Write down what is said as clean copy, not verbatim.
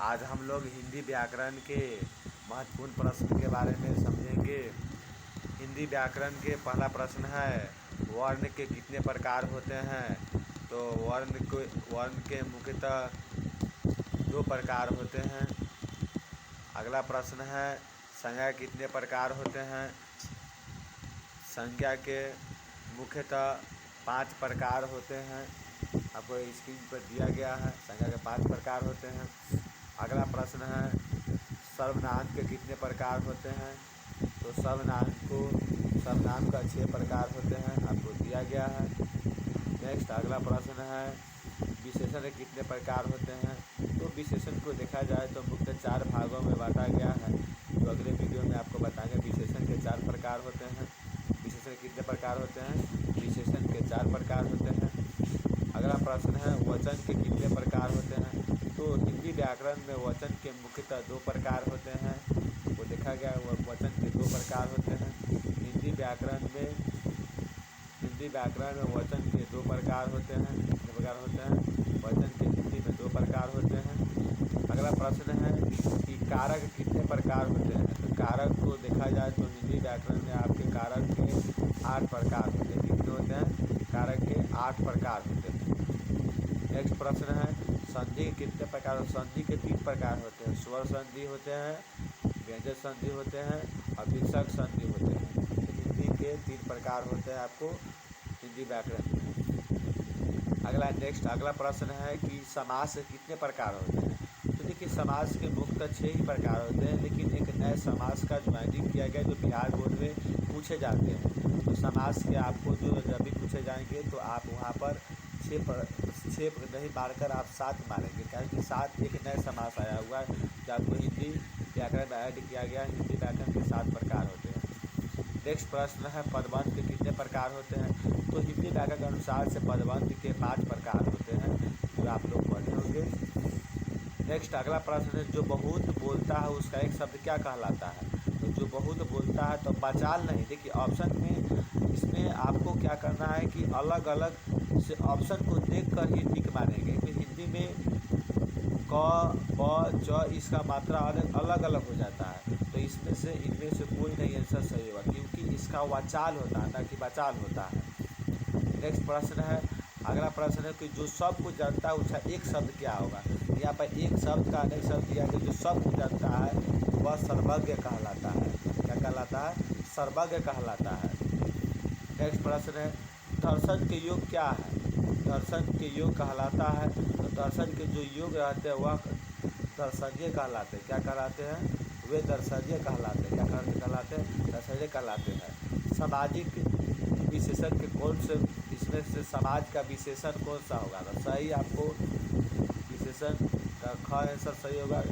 आज हम लोग हिंदी व्याकरण के महत्वपूर्ण प्रश्न के बारे में समझेंगे। हिंदी व्याकरण के पहला प्रश्न है, वर्ण के कितने प्रकार होते हैं? तो वर्ण के मुख्यतः दो प्रकार होते हैं। अगला प्रश्न है, संज्ञा कितने प्रकार होते हैं? संज्ञा के मुख्यतः 5 प्रकार होते हैं। आपको स्क्रीन पर दिया गया है, संज्ञा के 5 प्रकार होते हैं। अगला प्रश्न है, सर्वनाम के कितने प्रकार होते हैं? तो सर्वनाम का 6 प्रकार होते हैं, आपको दिया गया है। नेक्स्ट अगला प्रश्न है, विशेषण के कितने प्रकार होते हैं? तो विशेषण को देखा जाए तो मुख्यतः 4 भागों में बांटा गया है, तो अगले वीडियो में आपको बताएंगे विशेषण के 4 प्रकार होते हैं। विशेषण कितने प्रकार होते हैं? विशेषण के 4 प्रकार होते हैं। अगला प्रश्न है, वचन के कितने प्रकार होते हैं? तो हिंदी व्याकरण में वचन के मुख्यतः 2 प्रकार होते हैं, वो देखा गया वचन के 2 प्रकार होते हैं। हिंदी व्याकरण में वचन के 2 प्रकार होते हैं। कितने प्रकार होते हैं? वचन के हिंदी में 2 प्रकार होते हैं। अगला प्रश्न है कि कारक कितने प्रकार होते हैं? तो कारक को देखा जाए तो हिंदी व्याकरण में आपके कारक के 8 प्रकार होते हैं। कितने होते हैं? कारक के 8 प्रकार होते हैं। नेक्स्ट प्रश्न है, संधि के कितने प्रकार? संधि के 3 प्रकार होते हैं। स्वर संधि होते हैं, व्यंजक संधि होते हैं और विसर्ग संधि होते हैं। तो हिंदी के 3 प्रकार होते हैं आपको हिंदी व्याकरण में। अगला प्रश्न है कि समास के कितने प्रकार होते हैं? तो देखिए, समास के मुख्यतः 6 ही प्रकार होते हैं, लेकिन एक नए समास का ज्वाइनिंग किया गया जो बिहार बोर्ड में पूछे जाते हैं। तो समास के आपको जो जब भी पूछे जाएंगे तो आप वहाँ पर 6 नहीं मारकर आप 7 मारेंगे, क्योंकि 7 एक नए समास आया हुआ है जो आपको हिंदी व्याकरण में ऐड किया गया। हिंदी व्याकरण के 7 प्रकार होते हैं। नेक्स्ट प्रश्न है, पदबंध के कितने प्रकार होते हैं? तो हिंदी व्याकरण के अनुसार से पदबंध के 5 प्रकार होते हैं, जो आप लोग पढ़े होंगे। नेक्स्ट अगला प्रश्न है, जो बहुत बोलता है उसका एक शब्द क्या कहलाता है? तो जो बहुत बोलता है तो बचाल नहीं। देखिए ऑप्शन में इसमें आपको क्या करना है कि अलग अलग से ऑप्शन को देखकर ही टिक मारेंगे। तो हिंदी में क, ब, च इसका मात्रा अलग अलग हो जाता है, तो इनमें से कोई नहीं आंसर सही होगा, क्योंकि इसका वाचाल होता है ना कि बचाल होता है। नेक्स्ट प्रश्न है, अगला प्रश्न है कि जो सब कुछ जानता है उसका एक शब्द क्या होगा? यहाँ पर एक शब्द का अनेक शब्द दिया गया, जो सब कुछ जानता है वह सर्वज्ञ कहलाता है। क्या कहलाता है? सर्वज्ञ कहलाता है। नेक्स्ट प्रश्न है, दर्शन के योग क्या है? दर्शन के योग कहलाता है, तो दर्शन के जो योग रहते हैं वह दर्शनीय कहलाते हैं। क्या कहलाते हैं? वे दर्शनीय कहलाते हैं। क्या कहलाते हैं? दर्शनीय कहलाते हैं। सामाजिक विशेषण के कौन से, इसमें से समाज का विशेषण कौन सा होगा? तो सही आपको विशेषण का ख आंसर सही होगा।